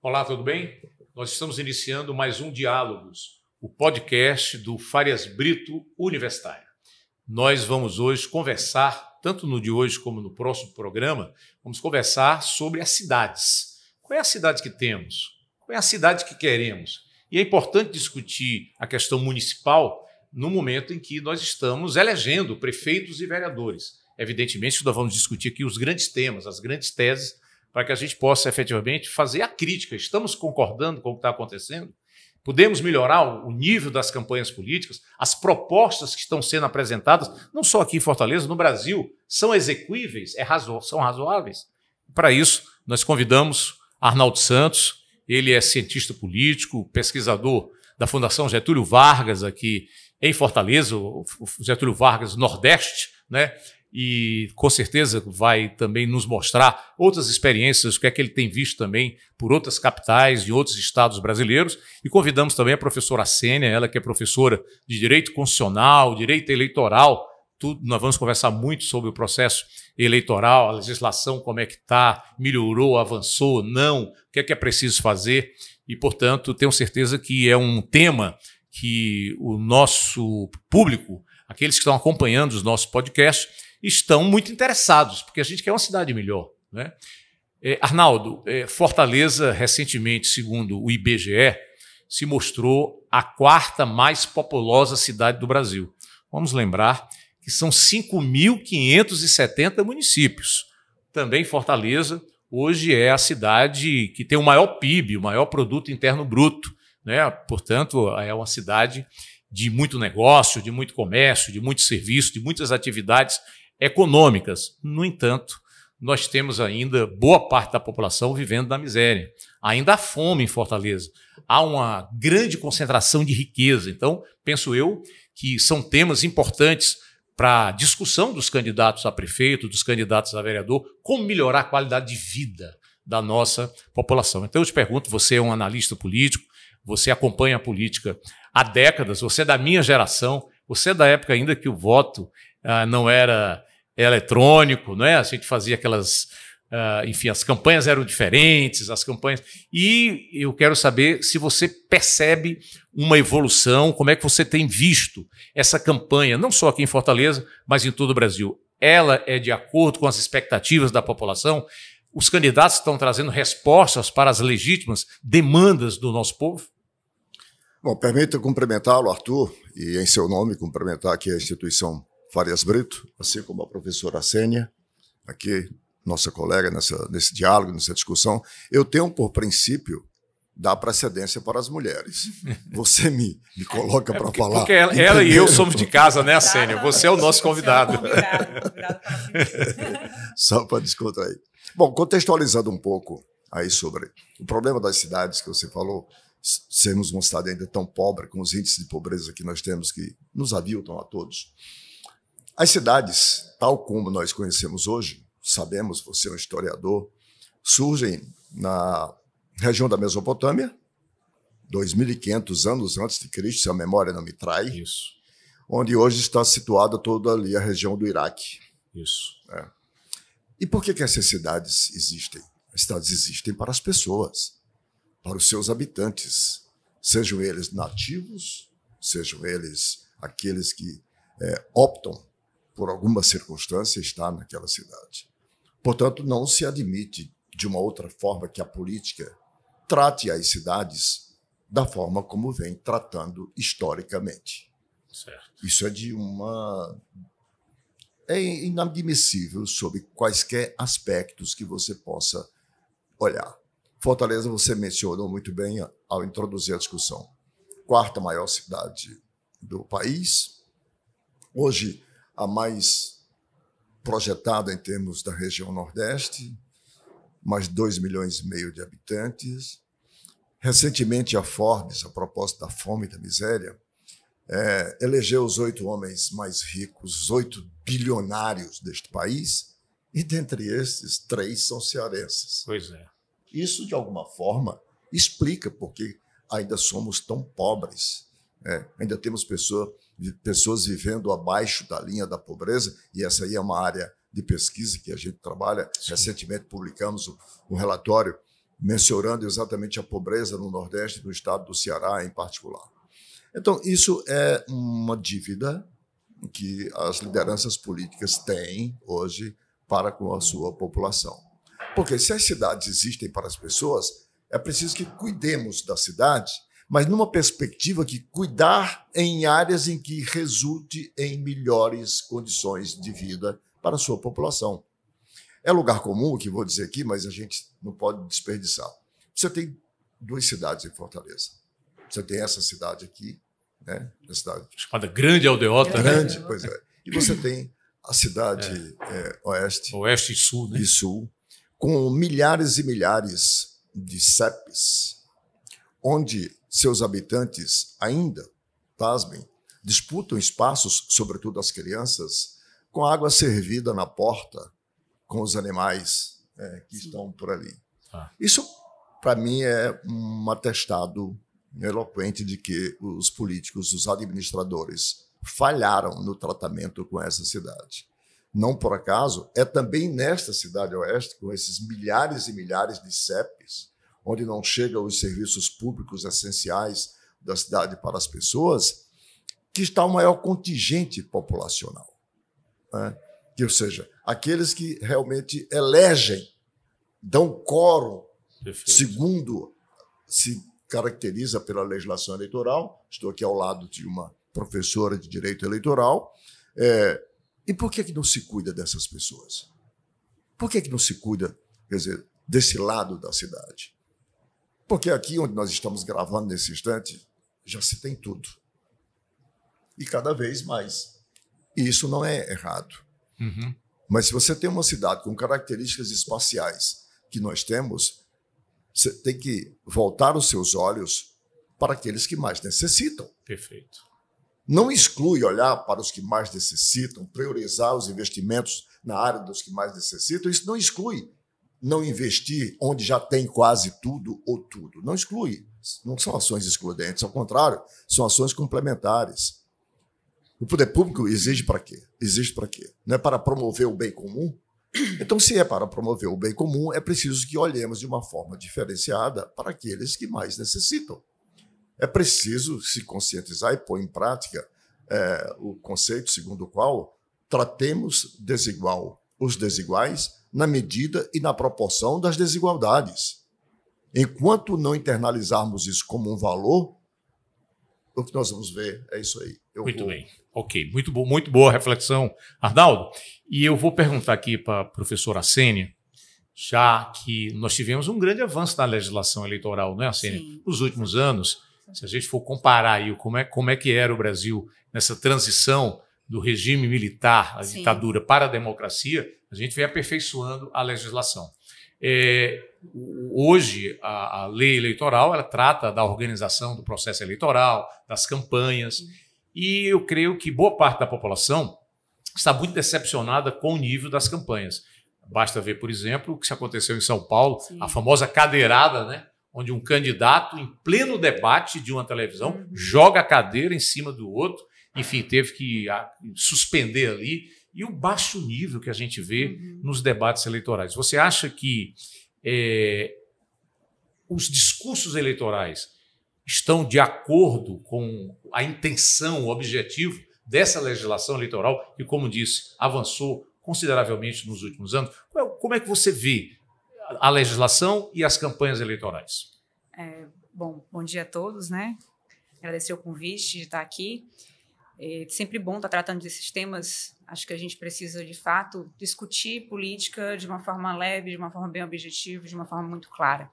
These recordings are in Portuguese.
Olá, tudo bem? Nós estamos iniciando mais um Diálogos, o podcast do Farias Brito Universitário. Nós vamos hoje conversar, tanto no de hoje como no próximo programa, vamos conversar sobre as cidades. Qual é a cidade que temos? Qual é a cidade que queremos? E é importante discutir a questão municipal no momento em que nós estamos elegendo prefeitos e vereadores. Evidentemente, nós vamos discutir aqui os grandes temas, as grandes teses, para que a gente possa efetivamente fazer a crítica. Estamos concordando com o que está acontecendo? Podemos melhorar o nível das campanhas políticas? As propostas que estão sendo apresentadas, não só aqui em Fortaleza, no Brasil, são execuíveis? São razoáveis? Para isso, nós convidamos Arnaldo Santos. Ele é cientista político, pesquisador da Fundação Getúlio Vargas aqui em Fortaleza, o Getúlio Vargas Nordeste, né? E com certeza vai também nos mostrar outras experiências, o que é que ele tem visto também por outras capitais e outros estados brasileiros. E convidamos também a professora Sênia, ela que é professora de Direito Constitucional, Direito Eleitoral. Tudo, nós vamos conversar muito sobre o processo eleitoral, a legislação, como é que está, melhorou, avançou, não, o que é preciso fazer. E, portanto, tenho certeza que é um tema que o nosso público, aqueles que estão acompanhando os nossos podcasts, estão muito interessados, porque a gente quer uma cidade melhor, né? Arnaldo, Fortaleza, recentemente, segundo o IBGE, se mostrou a quarta mais populosa cidade do Brasil. Vamos lembrar que são 5.570 municípios. Também Fortaleza, hoje, é a cidade que tem o maior PIB, o maior produto interno bruto, né? Portanto, é uma cidade de muito negócio, de muito comércio, de muito serviço, de muitas atividades econômicas. No entanto, nós temos ainda boa parte da população vivendo na miséria. Ainda há fome em Fortaleza. Há uma grande concentração de riqueza. Então, penso eu que são temas importantes para a discussão dos candidatos a prefeito, dos candidatos a vereador, como melhorar a qualidade de vida da nossa população. Então, eu te pergunto, você é um analista político, você acompanha a política há décadas, você é da minha geração, você é da época ainda que o voto não era eletrônico, não é? A gente fazia aquelas... enfim, as campanhas eram diferentes, as campanhas... E eu quero saber se você percebe uma evolução, como é que você tem visto essa campanha, não só aqui em Fortaleza, mas em todo o Brasil. Ela é de acordo com as expectativas da população? Os candidatos estão trazendo respostas para as legítimas demandas do nosso povo? Bom, permita cumprimentá-lo, Arthur, e em seu nome cumprimentar aqui a instituição Farias Brito, assim como a professora Sênia, aqui, nossa colega nesse diálogo, nessa discussão. Eu tenho por princípio dar precedência para as mulheres. Você me coloca para falar. Porque ela e eu somos de casa, né, Sênia? Você é o nosso convidado. Só para descontrair. Bom, contextualizando um pouco aí sobre o problema das cidades que você falou, sermos uma cidade ainda tão pobre, com os índices de pobreza que nós temos que nos aviltam a todos. As cidades, tal como nós conhecemos hoje, sabemos, você é um historiador, surgem na região da Mesopotâmia, 2.500 anos antes de Cristo, se a memória não me trai. Isso. Onde hoje está situada toda ali a região do Iraque. Isso. E por que essas cidades existem? As cidades existem para as pessoas, para os seus habitantes, sejam eles nativos, sejam eles aqueles que optam por alguma circunstância estar naquela cidade. Portanto, não se admite de uma outra forma que a política trate as cidades da forma como vem tratando historicamente. Certo. Isso é inadmissível sob quaisquer aspectos que você possa olhar. Fortaleza, você mencionou muito bem ao introduzir a discussão. Quarta maior cidade do país, hoje a mais projetada em termos da região Nordeste, mais 2,5 milhões de habitantes. Recentemente, a Forbes, a propósito da fome e da miséria, elegeu os 8 homens mais ricos, os 8 bilionários deste país, e dentre esses, 3 são cearenses. Pois é. Isso, de alguma forma, explica por que ainda somos tão pobres, Ainda temos pessoas vivendo abaixo da linha da pobreza, e essa aí é uma área de pesquisa que a gente trabalha. Sim. Recentemente publicamos um relatório mensurando exatamente a pobreza no Nordeste, no estado do Ceará em particular. Então, isso é uma dívida que as lideranças políticas têm hoje para com a sua população. Porque se as cidades existem para as pessoas, é preciso que cuidemos da cidade, mas numa perspectiva que cuidar em áreas em que resulte em melhores condições de vida para a sua população. É lugar comum o que vou dizer aqui, mas a gente não pode desperdiçar. Você tem 2 cidades em Fortaleza. Você tem essa cidade aqui, né? A cidade chamada Grande Aldeota. Grande, né? Pois é. E você tem a cidade Oeste. Oeste e Sul, né? E Sul, com milhares e milhares de CEPs, onde seus habitantes ainda, pasmem, disputam espaços, sobretudo as crianças, com água servida na porta, com os animais que estão por ali. Isso, para mim, é um atestado eloquente de que os políticos, os administradores, falharam no tratamento com essa cidade. Não por acaso, é também nesta cidade oeste, com esses milhares e milhares de CEPs, onde não chegam os serviços públicos essenciais da cidade para as pessoas, que está o maior contingente populacional. Né? Ou seja, aqueles que realmente elegem, dão quórum, segundo se caracteriza pela legislação eleitoral. Estou aqui ao lado de uma professora de direito eleitoral. E por que não se cuida dessas pessoas? Por que não se cuida, quer dizer, desse lado da cidade? Porque aqui onde nós estamos gravando nesse instante, já se tem tudo. E cada vez mais. E isso não é errado. Uhum. Mas se você tem uma cidade com características espaciais que nós temos, você tem que voltar os seus olhos para aqueles que mais necessitam. Perfeito. Não exclui olhar para os que mais necessitam, priorizar os investimentos na área dos que mais necessitam. Isso não exclui não investir onde já tem quase tudo ou tudo. Não exclui. Não são ações excludentes, ao contrário, são ações complementares. O poder público exige para quê? Exige para quê? Não é para promover o bem comum? Então, se é para promover o bem comum, é preciso que olhemos de uma forma diferenciada para aqueles que mais necessitam. É preciso se conscientizar e pôr em prática o conceito segundo o qual tratemos desigual os desiguais na medida e na proporção das desigualdades. Enquanto não internalizarmos isso como um valor, o que nós vamos ver é isso aí. Muito bem. Ok, muito boa reflexão, Arnaldo. E eu vou perguntar aqui para a professora Assênia, já que nós tivemos um grande avanço na legislação eleitoral, não é, Assênia? Sim. Nos últimos anos, se a gente for comparar aí como é que era o Brasil nessa transição do regime militar, a ditadura, para a democracia, a gente vem aperfeiçoando a legislação. Hoje, a lei eleitoral ela trata da organização do processo eleitoral, das campanhas, e eu creio que boa parte da população está muito decepcionada com o nível das campanhas. Basta ver, por exemplo, o que aconteceu em São Paulo, a famosa cadeirada, né? Onde um candidato, em pleno debate de uma televisão, joga a cadeira em cima do outro, enfim, teve que suspender ali, e o baixo nível que a gente vê nos debates eleitorais. Você acha que os discursos eleitorais estão de acordo com a intenção, o objetivo dessa legislação eleitoral, que, como disse, avançou consideravelmente nos últimos anos? Como é que você vê a legislação e as campanhas eleitorais? Bom dia a todos, né? Agradecer o convite de estar aqui. É sempre bom estar tratando desses temas. Acho que a gente precisa, de fato, discutir política de uma forma leve, de uma forma bem objetiva, de uma forma muito clara.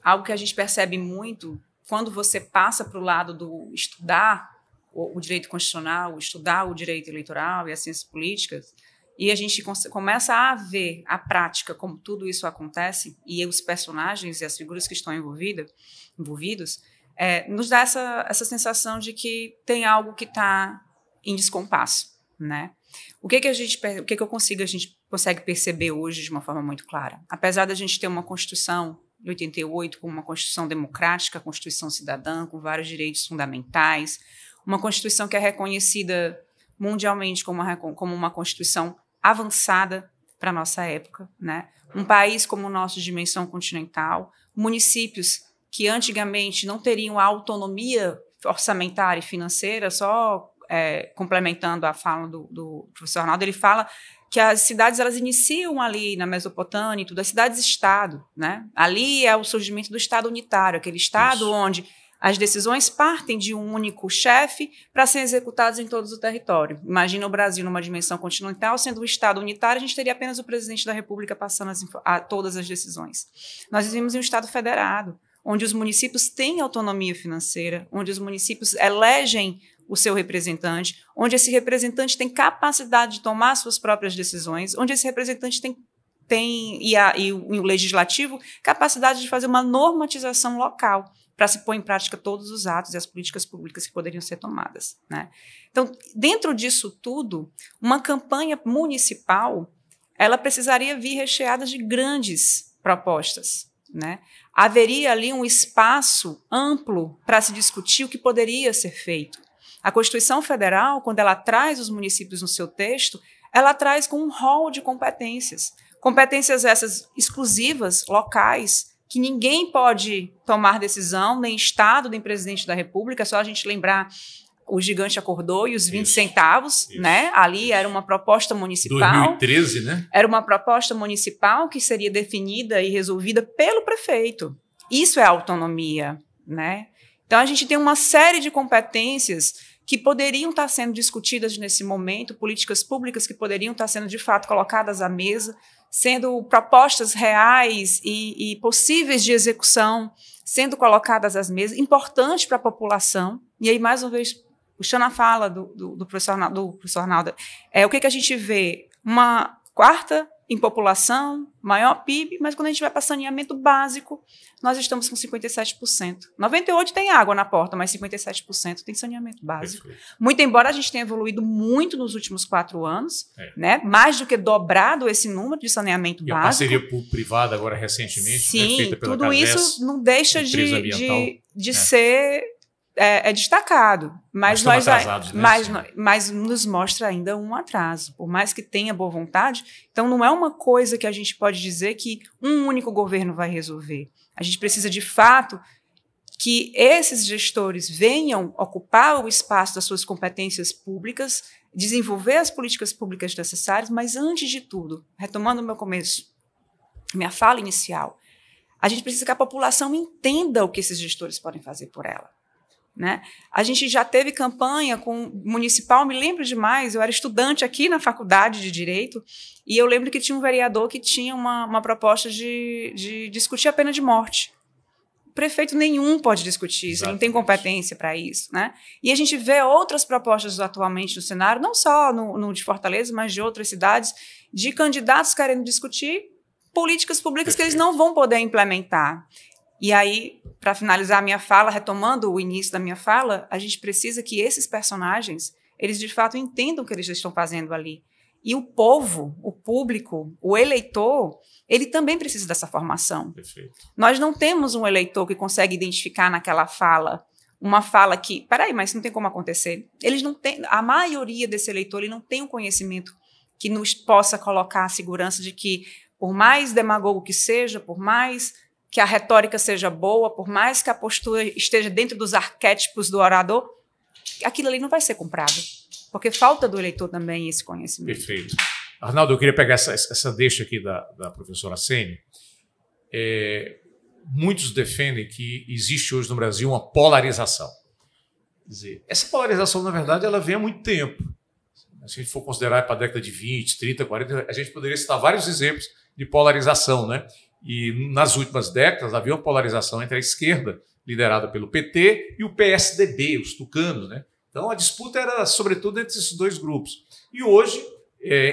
Algo que a gente percebe muito quando você passa para o lado do estudar o direito constitucional, estudar o direito eleitoral e as ciências políticas, e a gente começa a ver a prática, como tudo isso acontece, e os personagens e as figuras que estão envolvidos, nos dá essa sensação de que tem algo que está em descompasso, né? O que a gente consegue perceber hoje de uma forma muito clara? Apesar da gente ter uma Constituição de 88, com uma Constituição democrática, a Constituição cidadã, com vários direitos fundamentais, uma Constituição que é reconhecida mundialmente como uma Constituição avançada para a nossa época, né? Um país como o nosso, de dimensão continental, municípios que antigamente não teriam a autonomia orçamentária e financeira, só complementando a fala do professor Arnaldo, ele fala que as cidades elas iniciam ali na Mesopotâmia, tudo, as cidades-estado, né? Ali é o surgimento do Estado unitário, aquele Estado onde as decisões partem de um único chefe para serem executadas em todo o território. Imagina o Brasil numa dimensão continental, sendo um Estado unitário, a gente teria apenas o presidente da República passando todas as decisões. Nós vivemos em um Estado federado, onde os municípios têm autonomia financeira, onde os municípios elegem o seu representante, onde esse representante tem capacidade de tomar suas próprias decisões, onde esse representante e o legislativo capacidade de fazer uma normatização local para se pôr em prática todos os atos e as políticas públicas que poderiam ser tomadas, né? Então, dentro disso tudo, uma campanha municipal, ela precisaria vir recheada de grandes propostas, né? Haveria ali um espaço amplo para se discutir o que poderia ser feito. A Constituição Federal, quando ela traz os municípios no seu texto, ela traz com um rol de competências. Competências essas exclusivas, locais, que ninguém pode tomar decisão, nem Estado, nem Presidente da República, é só a gente lembrar o gigante acordou e os 20 centavos, né? Ali era uma proposta municipal. 2013, né? Era uma proposta municipal que seria definida e resolvida pelo prefeito. Isso é autonomia, né? Então, a gente tem uma série de competências que poderiam estar sendo discutidas nesse momento, políticas públicas que poderiam estar sendo, de fato, colocadas à mesa, sendo propostas reais e possíveis de execução, sendo colocadas às mesas, importante para a população. E aí, mais uma vez, puxando a fala do professor Arnaldo, o que a gente vê? Uma quarta em população, maior PIB, mas quando a gente vai para saneamento básico, nós estamos com 57%. 98% tem água na porta, mas 57% tem saneamento básico. Perfeito. Muito embora a gente tenha evoluído muito nos últimos 4 anos, né? Mais do que dobrado esse número de saneamento básico. E a parceria público-privada agora recentemente, sim, feita pela tudo Caves, isso não deixa de ser destacado, mas nos mostra ainda um atraso, por mais que tenha boa vontade. Então, não é uma coisa que a gente pode dizer que um único governo vai resolver. A gente precisa, de fato, que esses gestores venham ocupar o espaço das suas competências públicas, desenvolver as políticas públicas necessárias, mas, antes de tudo, retomando o meu começo, minha fala inicial, a gente precisa que a população entenda o que esses gestores podem fazer por ela. Né? A gente já teve campanha com municipal, me lembro demais, eu era estudante aqui na faculdade de Direito, e eu lembro que tinha um vereador que tinha uma proposta de discutir a pena de morte. Prefeito nenhum pode discutir isso, ele não tem competência para isso, né? E a gente vê outras propostas atualmente no cenário, não só no de Fortaleza, mas de outras cidades, de candidatos querendo discutir políticas públicas que eles não vão poder implementar. E aí, para finalizar a minha fala, retomando o início da minha fala, a gente precisa que esses personagens, eles de fato entendam o que eles estão fazendo ali. E o povo, o público, o eleitor, ele também precisa dessa formação. Perfeito. Nós não temos um eleitor que consegue identificar naquela fala uma fala que, peraí, mas não tem como acontecer. Eles não têm, a maioria desse eleitor, ele não tem um conhecimento que nos possa colocar a segurança de que, por mais demagogo que seja, por mais que a retórica seja boa, por mais que a postura esteja dentro dos arquétipos do orador, aquilo ali não vai ser comprado, porque falta do eleitor também esse conhecimento. Perfeito. Arnaldo, eu queria pegar essa deixa aqui da professora Sene. Muitos defendem que existe hoje no Brasil uma polarização. Quer dizer, essa polarização, na verdade, ela vem há muito tempo. Se a gente for considerar para a década de 20, 30, 40, a gente poderia citar vários exemplos de polarização, né? E nas últimas décadas havia uma polarização entre a esquerda, liderada pelo PT, e o PSDB, os tucanos, né? Então a disputa era sobretudo entre esses dois grupos. E hoje,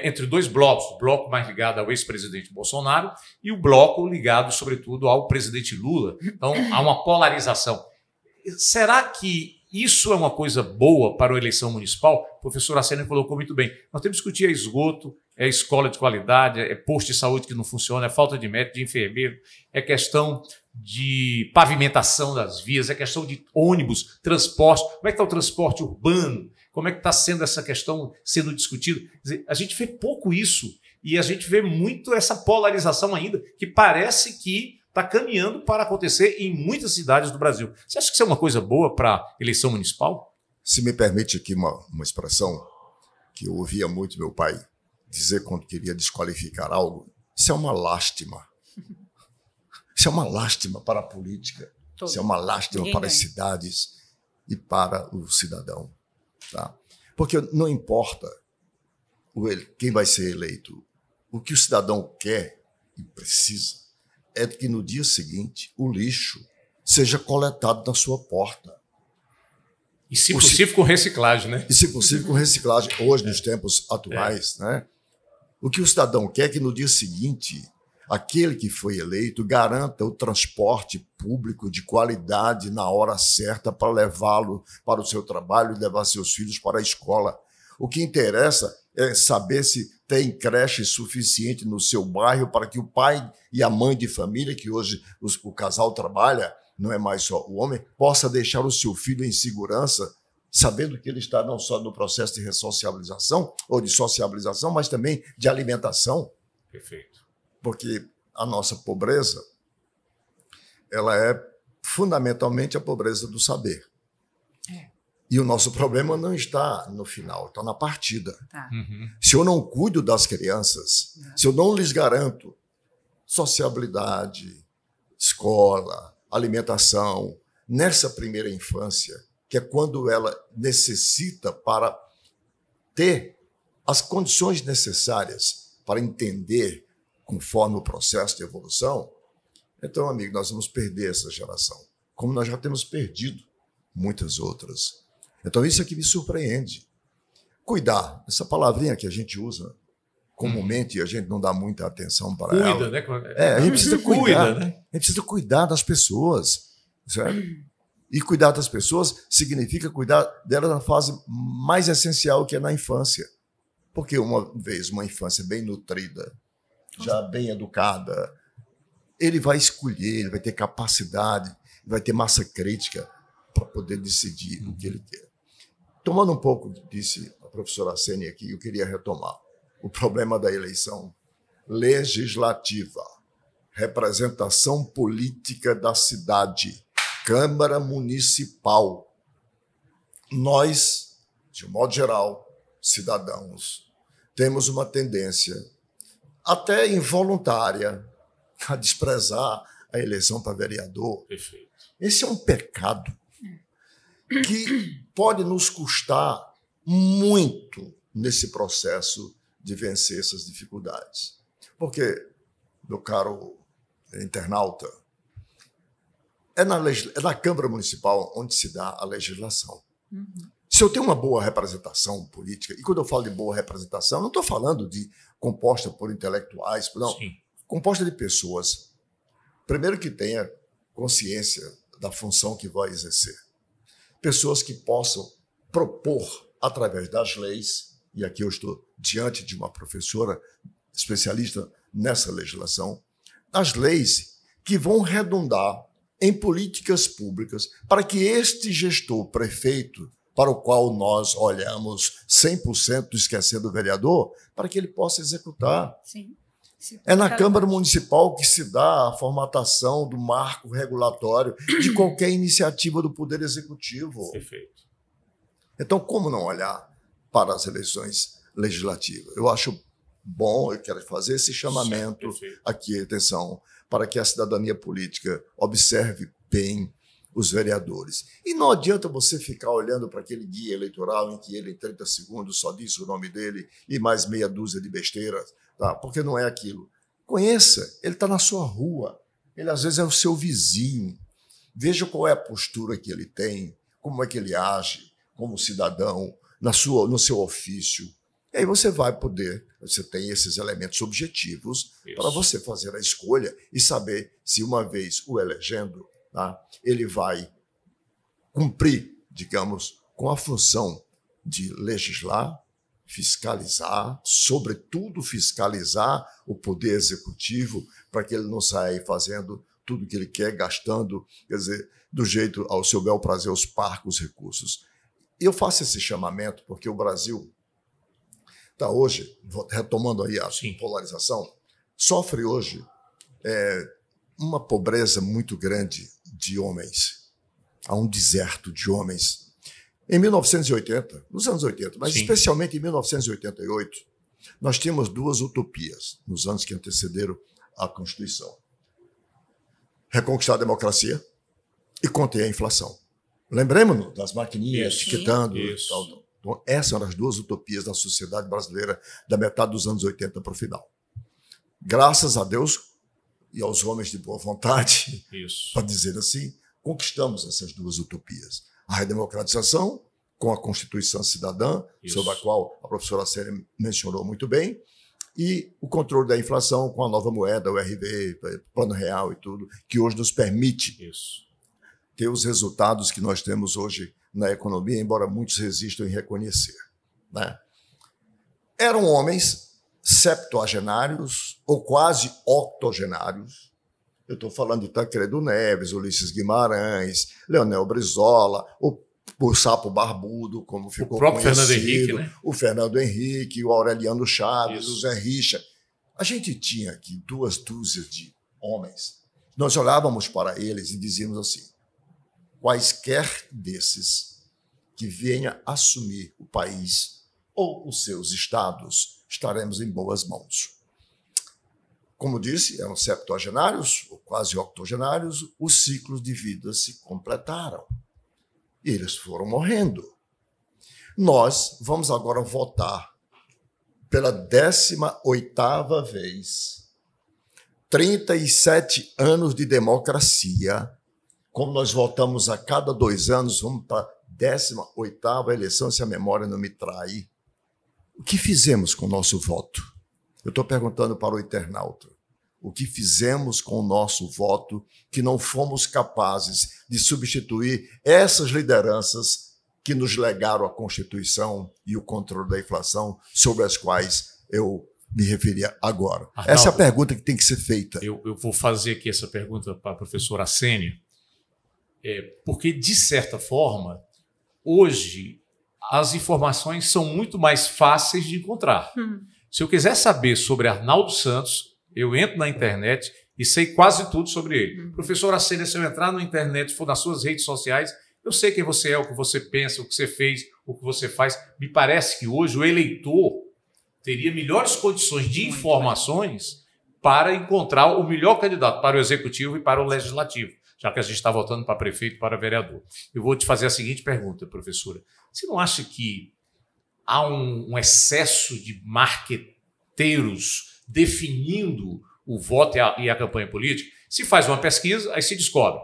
entre dois blocos, o bloco mais ligado ao ex-presidente Bolsonaro e o bloco ligado sobretudo ao presidente Lula. Então há uma polarização. Será que Isso é uma coisa boa para a eleição municipal? O professor Arsênio colocou muito bem. Nós temos que discutir esgoto, escola de qualidade, posto de saúde que não funciona, falta de médico, de enfermeiro, questão de pavimentação das vias, questão de ônibus, transporte. Como é que está o transporte urbano? Como é que está sendo essa questão sendo discutida? Quer dizer, a gente vê pouco isso e a gente vê muito essa polarização ainda, que parece que está caminhando para acontecer em muitas cidades do Brasil. Você acha que isso é uma coisa boa para a eleição municipal? Se me permite aqui uma expressão que eu ouvia muito meu pai dizer quando queria desqualificar algo, isso é uma lástima. Isso é uma lástima para a política, isso é uma lástima para as cidades e para o cidadão. Tá? Porque não importa quem vai ser eleito, o que o cidadão quer e precisa é que no dia seguinte o lixo seja coletado na sua porta. E, se possível, com reciclagem, né? E, se possível, com reciclagem, hoje, nos tempos atuais. Né? O que o cidadão quer é que no dia seguinte aquele que foi eleito garanta o transporte público de qualidade na hora certa para levá-lo para o seu trabalho e levar seus filhos para a escola. O que interessa é saber se tem creche suficiente no seu bairro para que o pai e a mãe de família, que hoje o casal trabalha, não é mais só o homem, possa deixar o seu filho em segurança, sabendo que ele está não só no processo de ressocialização ou de sociabilização, mas também de alimentação. Perfeito. Porque a nossa pobreza, ela é fundamentalmente a pobreza do saber. E o nosso problema não está no final, está na partida. Tá. Se eu não cuido das crianças, se eu não lhes garanto sociabilidade, escola, alimentação, nessa primeira infância, que é quando ela necessita para ter as condições necessárias para entender conforme o processo de evolução, então, amigo, nós vamos perder essa geração, como nós já temos perdido muitas outras. Então, isso é que me surpreende. Cuidar, essa palavrinha que a gente usa comumente e a gente não dá muita atenção para ela. Né? A gente precisa cuidar, né? A gente precisa cuidar das pessoas, certo? E cuidar das pessoas significa cuidar delas na fase mais essencial, que é na infância. Porque uma infância bem nutrida, já bem educada, ele vai escolher, ele vai ter capacidade, vai ter massa crítica para poder decidir o que ele quer. Tomando um pouco, disse a professora Arsênio aqui, eu queria retomar o problema da eleição legislativa, representação política da cidade, Câmara Municipal. Nós, de modo geral, cidadãos, temos uma tendência, até involuntária, a desprezar a eleição para vereador. Perfeito. Esse é um pecado que pode nos custar muito nesse processo de vencer essas dificuldades. Porque, meu caro internauta, é na Câmara Municipal onde se dá a legislação. Se eu tenho uma boa representação política, e quando eu falo de boa representação, não estou falando de composta por intelectuais, não. Sim. Composta de pessoas, primeiro, que tenha consciência da função que vai exercer. Pessoas que possam propor, através das leis, e aqui eu estou diante de uma professora especialista nessa legislação, as leis que vão redundar em políticas públicas para que este gestor, prefeito, para o qual nós olhamos 100% esquecendo o vereador, para que ele possa executar. Sim. É na Câmara Municipal que se dá a formatação do marco regulatório de qualquer iniciativa do Poder Executivo. Perfeito. Então, como não olhar para as eleições legislativas? Eu acho bom, eu quero fazer esse chamamento aqui, atenção, para que a cidadania política observe bem os vereadores. E não adianta você ficar olhando para aquele guia eleitoral em que ele, em 30 segundos, só diz o nome dele e mais meia dúzia de besteiras, tá? Porque não é aquilo. Conheça, ele está na sua rua, ele às vezes é o seu vizinho. Veja qual é a postura que ele tem, como é que ele age como cidadão, no seu ofício. E aí você vai poder, você tem esses elementos objetivos para você fazer a escolha e saber se, uma vez o elegendo, tá, ele vai cumprir digamos, com a função de legislar, fiscalizar, sobretudo fiscalizar o poder executivo, para que ele não saia aí fazendo tudo o que ele quer, gastando, quer dizer, do jeito ao seu bel prazer, os parcos recursos. E eu faço esse chamamento porque o Brasil está hoje, retomando aí a polarização, sofre hoje uma pobreza muito grande de homens. Há um deserto de homens. Em 1980, nos anos 80, mas especialmente em 1988, nós tínhamos duas utopias nos anos que antecederam a Constituição. Reconquistar a democracia e conter a inflação. Lembremos-nos das maquininhas etiquetando e tal. Então, essas eram as duas utopias da sociedade brasileira da metade dos anos 80 para o final. Graças a Deus e aos homens de boa vontade, para dizer assim, conquistamos essas duas utopias. A redemocratização, com a Constituição Cidadã, sobre a qual a professora Célia mencionou muito bem, e o controle da inflação com a nova moeda, o RV, Plano Real e tudo, que hoje nos permite ter os resultados que nós temos hoje na economia, embora muitos resistam em reconhecer. Né? Eram homens septuagenários ou quase octogenários. Eu estou falando de Tancredo Neves, Ulisses Guimarães, Leonel Brizola, o Sapo Barbudo, como ficou conhecido, Fernando Henrique, né? O Fernando Henrique, o Aureliano Chaves, o Zé Richa. A gente tinha aqui 2 dúzias de homens. Nós olhávamos para eles e dizíamos assim, quaisquer desses que venha assumir o país ou os seus estados, estaremos em boas mãos. Como disse, eram septuagenários, ou quase octogenários, os ciclos de vida se completaram. E eles foram morrendo. Nós vamos agora votar pela 18ª vez, 37 anos de democracia. Como nós votamos a cada 2 anos, vamos para a 18ª eleição, se a memória não me trai. O que fizemos com o nosso voto? Eu estou perguntando para o internauta. O que fizemos com o nosso voto que não fomos capazes de substituir essas lideranças que nos legaram a Constituição e o controle da inflação, sobre as quais eu me referia agora? Arnaldo, essa é a pergunta que tem que ser feita. Eu vou fazer aqui essa pergunta para a professora Sênia, porque, de certa forma, hoje as informações são muito mais fáceis de encontrar. Se eu quiser saber sobre Arnaldo Santos, eu entro na internet e sei quase tudo sobre ele. Professora Sênia, se eu entrar na internet, for nas suas redes sociais, eu sei quem você é, o que você pensa, o que você fez, o que você faz. Me parece que hoje o eleitor teria melhores condições de informações para encontrar o melhor candidato para o executivo e para o legislativo, já que a gente está votando para prefeito e para vereador. Eu vou te fazer a seguinte pergunta, professora. Você não acha que há um excesso de marqueteiros definindo o voto e a campanha política? Se faz uma pesquisa, aí se descobre.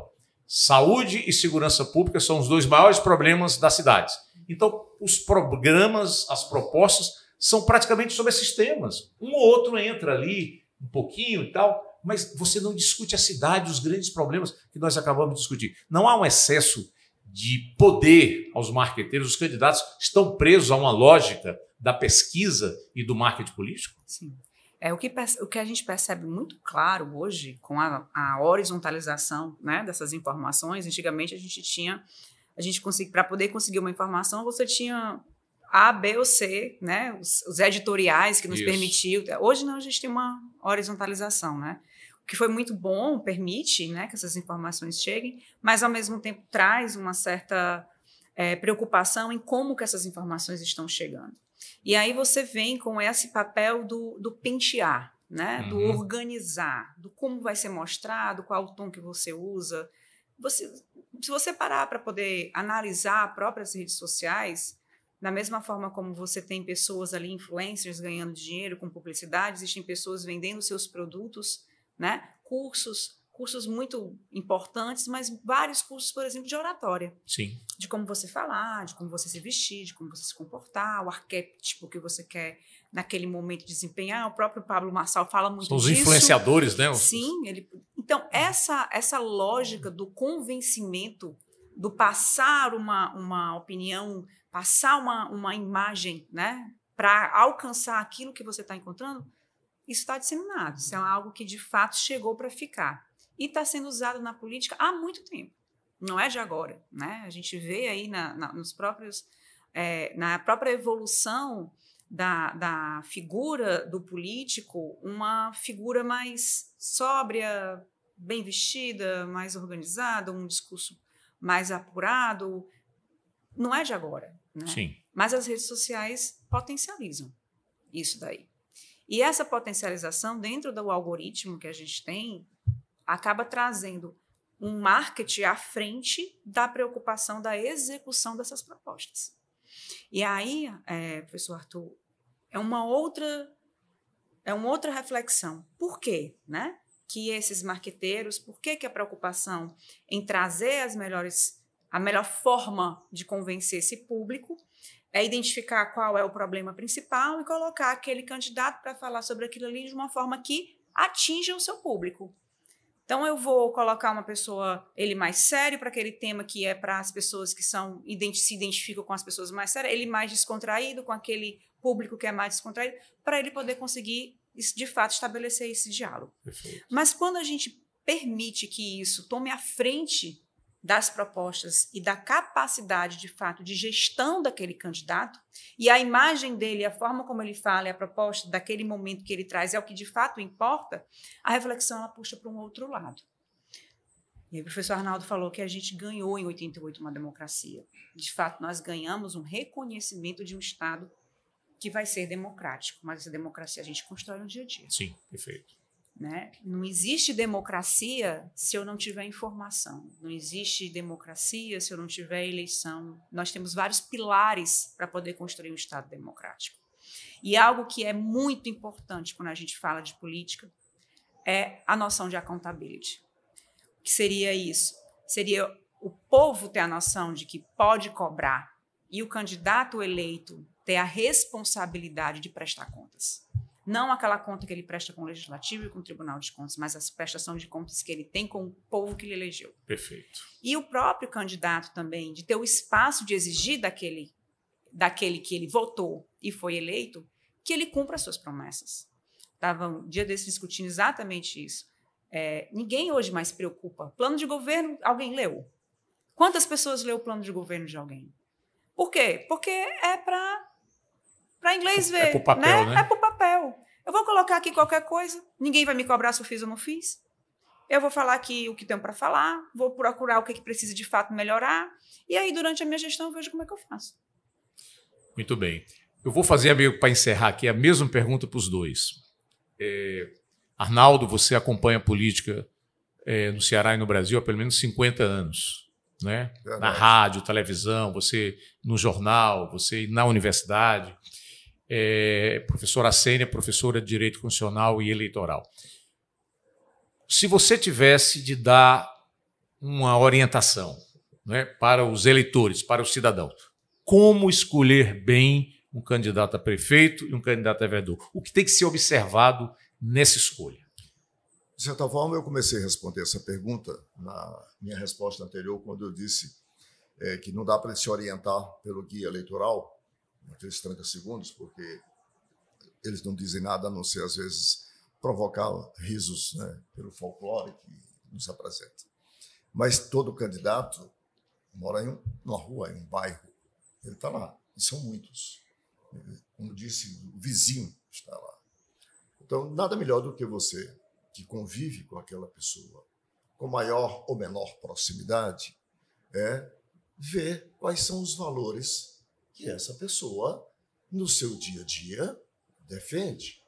Saúde e segurança pública são os 2 maiores problemas das cidades. Então, os programas, as propostas, são praticamente sobre esses temas. Um ou outro entra ali, um pouquinho e tal, mas você não discute a cidade, os grandes problemas que nós acabamos de discutir. Não há um excesso de poder aos marqueteiros, os candidatos estão presos a uma lógica da pesquisa e do marketing político? Sim. O que a gente percebe muito claro hoje, com a horizontalização, né, dessas informações. Antigamente para poder conseguir uma informação, você tinha A, B ou C, né, os editoriais que nos permitiam. Hoje não, a gente tem uma horizontalização, né? O que foi muito bom, permite, né, que essas informações cheguem, mas ao mesmo tempo traz uma certa preocupação em como que essas informações estão chegando. E aí você vem com esse papel do pentear, né? Do organizar, do como vai ser mostrado, qual o tom que você usa. Se você parar para poder analisar próprias redes sociais, da mesma forma como você tem pessoas ali, influencers, ganhando dinheiro com publicidade, existem pessoas vendendo seus produtos, né? Cursos muito importantes, mas vários cursos, por exemplo, de oratória. Sim. De como você falar, de como você se vestir, de como você se comportar, o arquétipo que você quer naquele momento desempenhar. O próprio Pablo Marçal fala muito disso. São os influenciadores, né? Sim. Então, essa lógica do convencimento do passar uma opinião, passar uma imagem, né, para alcançar aquilo que você está encontrando, isso está disseminado. Isso é algo que, de fato, chegou para ficar. E está sendo usado na política há muito tempo. Não é de agora. Né? A gente vê aí na própria evolução da figura do político uma figura mais sóbria, bem vestida, mais organizada, um discurso mais apurado. Não é de agora. Né? Sim. Mas as redes sociais potencializam isso daí. E essa potencialização dentro do algoritmo que a gente tem acaba trazendo um marketing à frente da preocupação da execução dessas propostas. E aí, professor Arthur, é uma outra reflexão. Por quê? Né? Que esses marqueteiros, por que a preocupação em trazer a melhor forma de convencer esse público é identificar qual é o problema principal e colocar aquele candidato para falar sobre aquilo ali de uma forma que atinja o seu público. Então, eu vou colocar uma pessoa, ele mais sério para aquele tema que é para as pessoas que se identificam com as pessoas mais sérias, ele mais descontraído com aquele público que é mais descontraído, para ele poder conseguir, de fato, estabelecer esse diálogo. Perfeito. Mas quando a gente permite que isso tome a frente das propostas e da capacidade, de fato, de gestão daquele candidato, e a imagem dele, a forma como ele fala e a proposta daquele momento que ele traz é o que de fato importa, a reflexão ela puxa para um outro lado. E aí o professor Arnaldo falou que a gente ganhou em 88 uma democracia. De fato, nós ganhamos um reconhecimento de um Estado que vai ser democrático, mas essa democracia a gente constrói no dia a dia. Sim, perfeito. Né? Não existe democracia se eu não tiver informação. Não existe democracia se eu não tiver eleição. Nós temos vários pilares para poder construir um Estado democrático. E algo que é muito importante quando a gente fala de política é a noção de accountability. O que seria isso? Seria o povo ter a noção de que pode cobrar e o candidato eleito ter a responsabilidade de prestar contas. Não aquela conta que ele presta com o Legislativo e com o Tribunal de Contas, mas a prestação de contas que ele tem com o povo que ele elegeu. Perfeito. E o próprio candidato também, de ter o espaço de exigir daquele que ele votou e foi eleito, que ele cumpra as suas promessas. Estava um dia desses discutindo exatamente isso. Ninguém hoje mais se preocupa. Plano de governo, alguém leu? Quantas pessoas leu o plano de governo de alguém? Por quê? Porque é para inglês ver. É para o papel, né? É para o papel. Eu vou colocar aqui qualquer coisa, ninguém vai me cobrar se eu fiz ou não fiz. Eu vou falar aqui o que tenho para falar, vou procurar o que precisa de fato melhorar, e aí durante a minha gestão eu vejo como é que eu faço. Muito bem. Eu vou fazer, para encerrar aqui, a mesma pergunta para os dois. Arnaldo, você acompanha a política no Ceará e no Brasil há pelo menos 50 anos. Né? Na rádio, televisão, você no jornal, você na universidade. Professora Sênia, professora de Direito Constitucional e Eleitoral. Se você tivesse de dar uma orientação, né, para os eleitores, para os cidadãos, como escolher bem um candidato a prefeito e um candidato a vereador? O que tem que ser observado nessa escolha? De certa forma, eu comecei a responder essa pergunta na minha resposta anterior, quando eu disse que não dá para se orientar pelo guia eleitoral, naqueles 30 segundos, porque eles não dizem nada a não ser, às vezes, provocar risos, né, pelo folclore que nos apresenta. Mas todo candidato mora em uma rua, em um bairro. Ele está lá, e são muitos. Como disse, o vizinho está lá. Então, nada melhor do que você, que convive com aquela pessoa, com maior ou menor proximidade, ver quais são os valores que essa pessoa, no seu dia a dia, defende.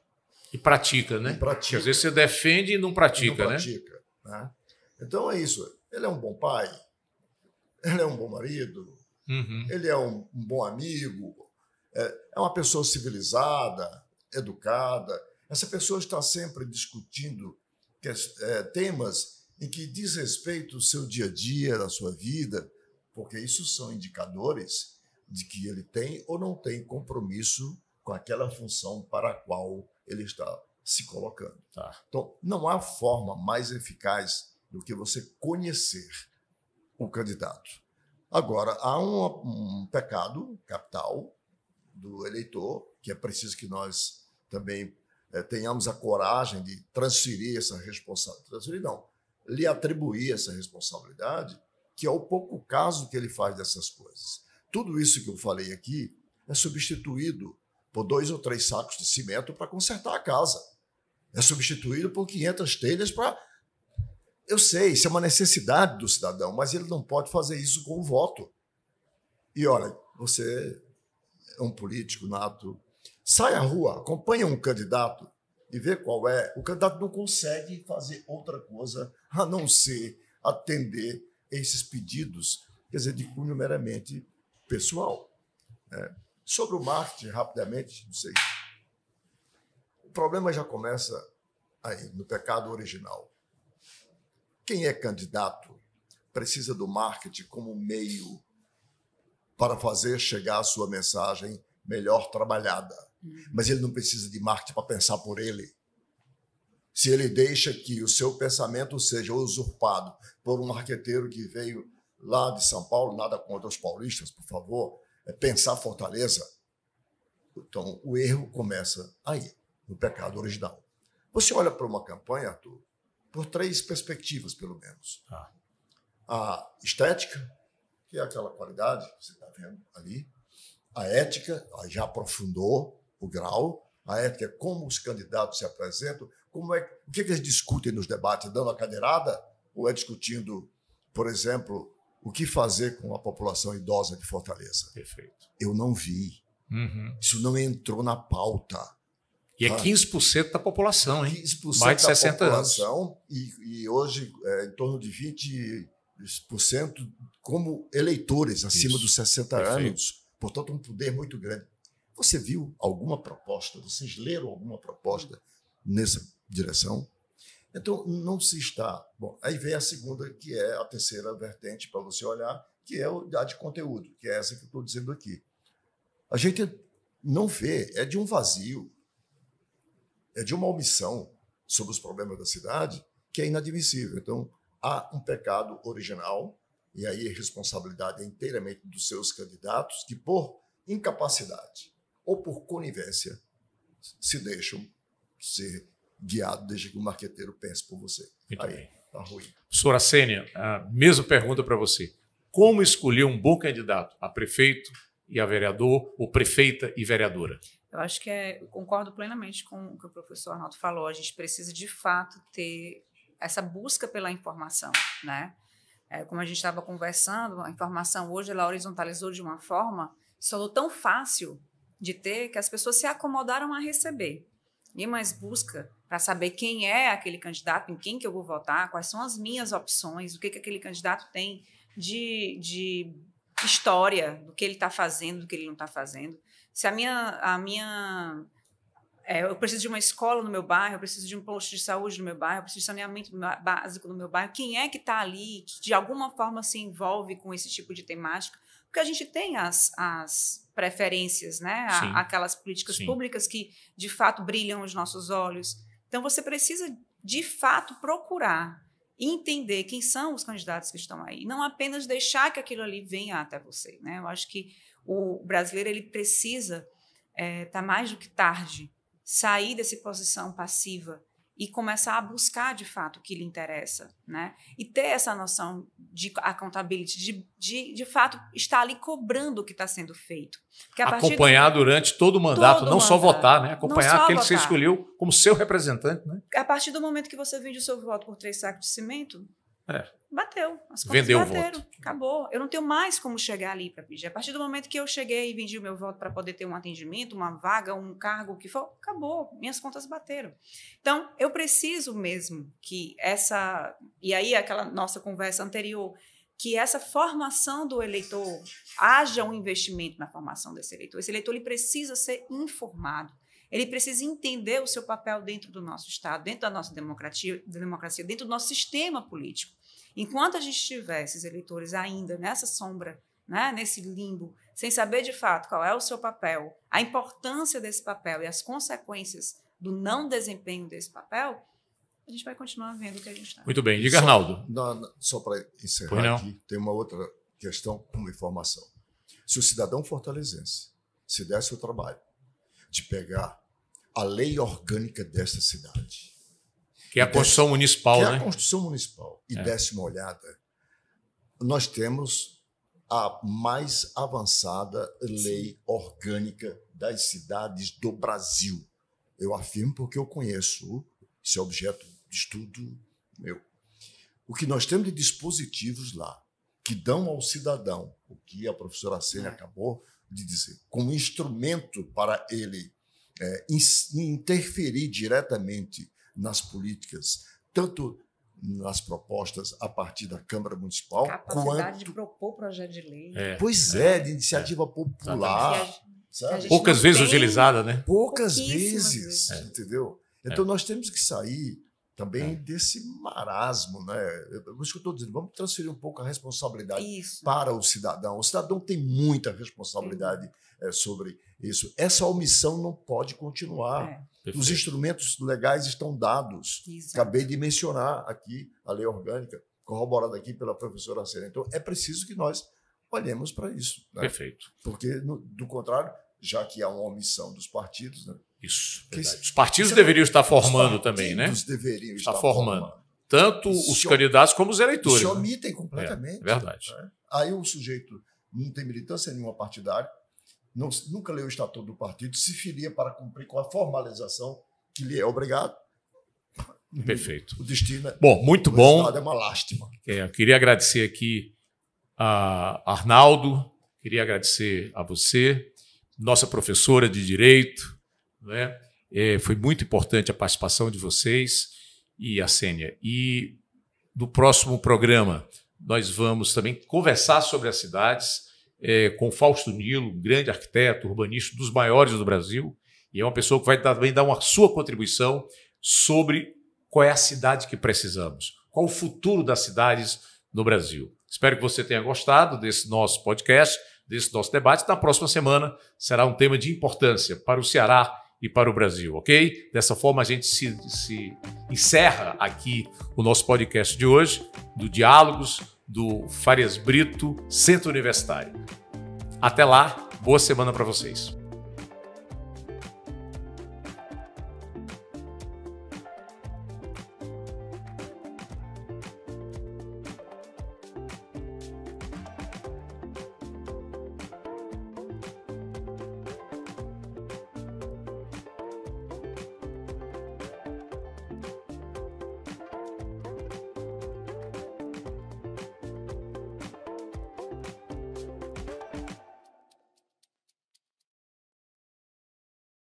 E pratica, né? Porque às vezes você defende e não pratica, né? Então é isso. Ele é um bom pai, ele é um bom marido, ele é um bom amigo, é uma pessoa civilizada, educada. Essa pessoa está sempre discutindo temas em que diz respeito ao seu dia a dia, da sua vida, porque isso são indicadores de que ele tem ou não tem compromisso com aquela função para a qual ele está se colocando. Tá. Então, não há forma mais eficaz do que você conhecer o candidato. Agora, há um pecado capital do eleitor, que é preciso que nós também tenhamos a coragem de transferir essa responsabilidade. Transferir não, lhe atribuir essa responsabilidade, que é o pouco caso que ele faz dessas coisas. Tudo isso que eu falei aqui é substituído por 2 ou 3 sacos de cimento para consertar a casa. É substituído por 500 telhas para... Eu sei, isso é uma necessidade do cidadão, mas ele não pode fazer isso com o voto. E olha, você é um político nato, sai à rua, acompanha um candidato e vê qual é. O candidato não consegue fazer outra coisa a não ser atender esses pedidos, quer dizer, de cunho meramente pessoal. Sobre o marketing, rapidamente, não sei. O problema já começa aí, no pecado original. Quem é candidato precisa do marketing como meio para fazer chegar a sua mensagem melhor trabalhada. Mas ele não precisa de marketing para pensar por ele. Se ele deixa que o seu pensamento seja usurpado por um marqueteiro que veio lá de São Paulo, nada contra os paulistas, por favor, pensar Fortaleza, então o erro começa aí, no pecado original. Você olha para uma campanha, Arthur, por 3 perspectivas, pelo menos. A estética, que é aquela qualidade que você está vendo ali. A ética, já aprofundou o grau. A ética é como os candidatos se apresentam, o que eles discutem nos debates, dando a cadeirada, ou é discutindo, por exemplo, o que fazer com a população idosa de Fortaleza. Perfeito. Eu não vi. Isso não entrou na pauta. E é 15% da população, hein? 15% mais de 60 da população, anos. E hoje em torno de 20% como eleitores acima dos 60 anos. Portanto, um poder muito grande. Você viu alguma proposta? Vocês leram alguma proposta nessa direção? Então, não se está... Bom, aí vem a segunda, que é a terceira vertente para você olhar, que é a de conteúdo, que é essa que eu estou dizendo aqui. A gente não vê, é de um vazio, é de uma omissão sobre os problemas da cidade que é inadmissível. Então, há um pecado original, e aí a responsabilidade é inteiramente dos seus candidatos, que por incapacidade ou por conivência se deixam ser guiados, desde que o marqueteiro pense por você. Muito aí bem. está ruim. Professora Sênia, a mesma pergunta para você. Como escolher um bom candidato a prefeito e a vereador, ou prefeita e vereadora? Eu acho que eu concordo plenamente com o que o professor Arnaldo falou. A gente precisa, de fato, ter essa busca pela informação, né? Como a gente estava conversando, a informação hoje ela horizontalizou de uma forma, se tornou tão fácil de ter que as pessoas se acomodaram a receber. E mais busca para saber quem é aquele candidato, em quem que eu vou votar, quais são as minhas opções, o que aquele candidato tem de história, do que ele está fazendo, do que ele não está fazendo. Se eu preciso de uma escola no meu bairro, eu preciso de um posto de saúde no meu bairro, eu preciso de saneamento básico no meu bairro. Quem é que está ali, que de alguma forma se envolve com esse tipo de temática? Porque a gente tem as preferências, né? Aquelas políticas públicas que, de fato, brilham os nossos olhos. Então, você precisa, de fato, procurar e entender quem são os candidatos que estão aí. Não apenas deixar que aquilo ali venha até você, né? Eu acho que o brasileiro ele precisa, tá mais do que tarde, sair dessa posição passiva e começar a buscar, de fato, o que lhe interessa, né? E ter essa noção de accountability, de fato, estar ali cobrando o que está sendo feito. Acompanhar durante todo o mandato, não só votar, né? Acompanhar aquele que você escolheu como seu representante, né? A partir do momento que você vende o seu voto por 3 sacos de cimento, bateu. As contas vendeu bateram. O voto. Acabou. Eu não tenho mais como chegar ali para pedir. A partir do momento que eu cheguei e vendi o meu voto para poder ter um atendimento, uma vaga, um cargo, o que for, acabou. Minhas contas bateram. Então, eu preciso mesmo que e aí aquela nossa conversa anterior, que essa formação do eleitor, haja um investimento na formação desse eleitor. Esse eleitor ele precisa ser informado. Ele precisa entender o seu papel dentro do nosso Estado, dentro da nossa democracia, dentro do nosso sistema político. Enquanto a gente tiver esses eleitores ainda nessa sombra, né, nesse limbo, sem saber de fato qual é o seu papel, a importância desse papel e as consequências do não desempenho desse papel, a gente vai continuar vendo o que a gente está. Muito bem. Diga, Arnaldo. Só para encerrar aqui, tem uma outra questão como informação. Se o cidadão fortalezense se desse o trabalho de pegar a lei orgânica desta cidade, que é a Constituição Municipal, né? Que é a Constituição Municipal, e desse uma olhada, nós temos a mais avançada lei orgânica das cidades do Brasil. Eu afirmo porque eu conheço, esse é objeto de estudo meu. O que nós temos de dispositivos lá, que dão ao cidadão, o que a professora Sênia acabou de dizer, como instrumento para ele interferir diretamente nas políticas, tanto nas propostas a partir da Câmara Municipal, capacidade de propor projeto de lei. De iniciativa popular. Poucas vezes utilizada, né? Poucas vezes, entendeu? Então nós temos que sair também desse marasmo, né? Por isso que eu estou dizendo, vamos transferir um pouco a responsabilidade para o cidadão. O cidadão tem muita responsabilidade sobre isso. Essa omissão não pode continuar. Os instrumentos legais estão dados. Acabei de mencionar aqui a lei orgânica, corroborada aqui pela professora Sênia. Então, é preciso que nós olhemos para isso. Né? Perfeito. Porque, do contrário, já que há uma omissão dos partidos... Né? Isso. Os partidos deveriam estar formando também, né? Os deveriam estar formando. Tanto os candidatos como os eleitores. Se omitem completamente. É verdade. Né? Aí o sujeito não tem militância nenhuma partidária, nunca leu o estatuto do partido, se filia para cumprir com a formalização que lhe é obrigado. Perfeito. O destino muito bom. Estado é uma lástima. Eu queria agradecer aqui a Arnaldo, queria agradecer a você, nossa professora de Direito, né? Foi muito importante a participação de vocês e a Sênia. E no próximo programa nós vamos também conversar sobre as cidades com Fausto Nilo, um grande arquiteto urbanista dos maiores do Brasil, e é uma pessoa que vai também dar uma sua contribuição sobre qual é a cidade que precisamos, qual o futuro das cidades no Brasil. Espero que você tenha gostado desse nosso podcast, desse nosso debate. Na próxima semana será um tema de importância para o Ceará e para o Brasil, ok? Dessa forma a gente se encerra aqui o nosso podcast de hoje, do Diálogos do Farias Brito Centro Universitário. Até lá, boa semana para vocês.